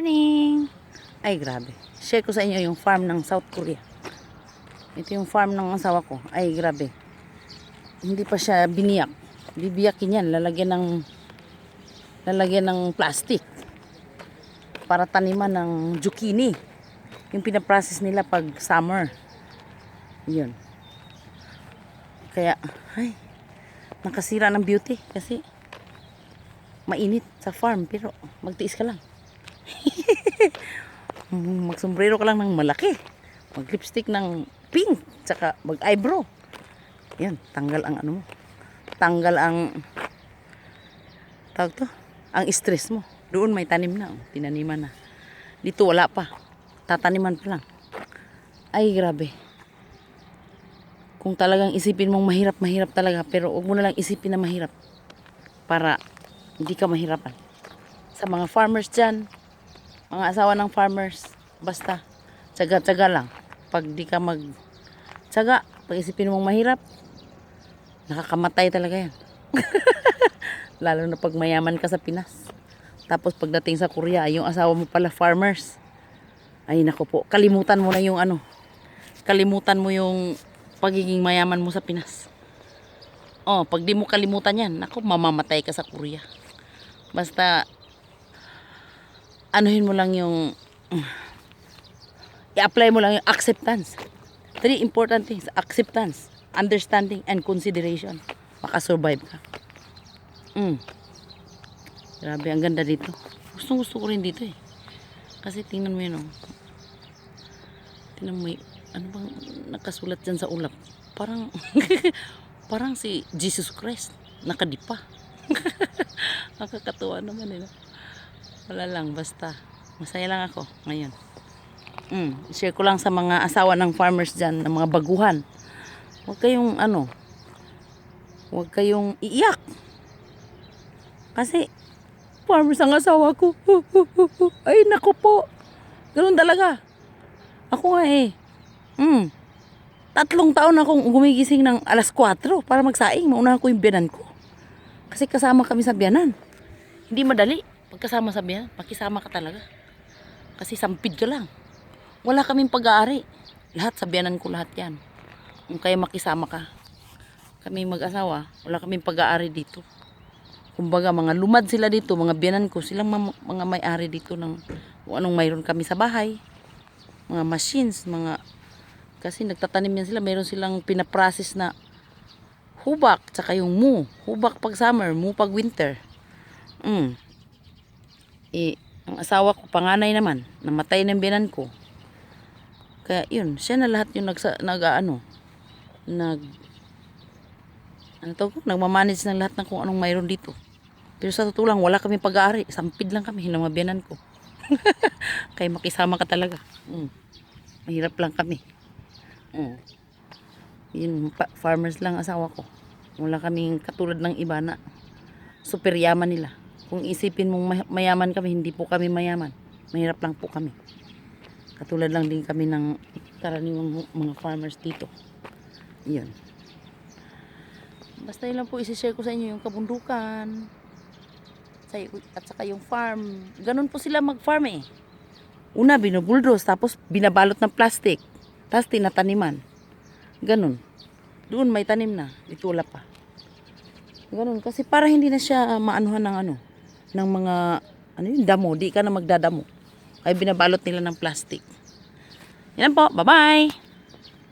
morning! Ay, grabe. Share ko sa inyo yung farm ng South Korea. Ito yung farm ng asawa ko. Ay, grabe. Hindi pa siya biniyak. Bibiyakin yan. Lalagyan ng plastic. Para taniman ng zucchini. Yung pinaprocess nila pag summer. Yun. Kaya, ay, nakasira ng beauty. Kasi, mainit sa farm. Pero, magtiis ka lang. Magsombrero ka lang ng malaki, mag lipstick ng pink, tsaka mag eyebrow. Yan, tanggal ang ano mo, tanggal ang tawag to, ang stress mo. Doon may tanim na, tinaniman na. Dito wala pa, tataniman pa lang. Ay, grabe. Kung talagang isipin mong mahirap talaga, pero huwag mo na lang isipin na mahirap para hindi ka mahirapan. Sa mga farmers dyan, mga asawa ng farmers, basta tsaga-tsaga lang. Pag di ka tsaga, pag isipin mong mahirap, nakakamatay talaga yan. Lalo na pag mayaman ka sa Pinas. Tapos pagdating sa Korea, yung asawa mo pala farmers. Ay nako po, kalimutan mo na yung ano. Kalimutan mo yung pagiging mayaman mo sa Pinas. Oh, pag di mo kalimutan yan, nako, mamamatay ka sa Korea. Basta anuhin mo lang yung i-apply mo lang yung acceptance. 3 important things: acceptance, understanding, and consideration. Makasurvive ka. Grabe, ang ganda dito. Gusto ko rin dito eh. Kasi tingnan mo yun oh. Tingnan mo, ano bang nakasulat dyan sa ulap? Parang parang si Jesus Christ nakadipa. Nakakatuwa naman eh. Wala lang, basta masaya lang ako ngayon. Share ko lang sa mga asawa ng farmers dyan, ng mga baguhan. Huwag kayong iiyak. Kasi farmers ang asawa ko. Ay nako po, ganoon talaga. Ako nga eh. 3 taon akong gumigising ng alas 4 para magsaing. Maunahan ko yung biyanan ko. Kasi kasama kami sa biyanan. Hindi madali. Pagkasama sa biyanan, makisama ka talaga. Kasi sampid ka lang. Wala kaming pag-aari. Lahat sa biyanan ko, lahat yan. Kung kaya makisama ka. Kami mag-asawa, wala kaming pag-aari dito. Kumbaga, mga lumad sila dito, mga biyanan ko, silang mga may-ari dito ng kung anong mayroon kami sa bahay. Mga machines, kasi nagtatanim yan sila, mayroon silang pinaprocess na hubak, tsaka yung mu. Hubak pag summer, mu pag winter. Ang asawa ko, panganay naman, namatay ng biyanan ko. Kaya yun, siya na lahat yung nagmamanage ng lahat ng kung anong mayroon dito. Pero sa totoo lang, wala kami pag-aari. Sampid lang kami, ng mga biyanan ko. Kaya makisama ka talaga. Mahirap lang kami. Yun, farmers lang asawa ko. Wala kaming katulad ng iba na super yaman nila. Kung isipin mong mayaman kami, hindi po kami mayaman. Mahirap lang po kami. Katulad lang din kami ng karaniwang mga farmers dito. Yun. Basta yun lang po isi-share ko sa inyo yung kabundukan. At saka yung farm. Ganun po sila mag-farm eh. Una, binubuldos. Tapos binabalot ng plastic. Tapos tinataniman. Ganun. Doon may tanim na. Dito wala pa. Ganun. Kasi para hindi na siya maanuhan ng mga damo. Di ka na magdadamo. Kaya binabalot nila ng plastic. Yan po. Bye-bye!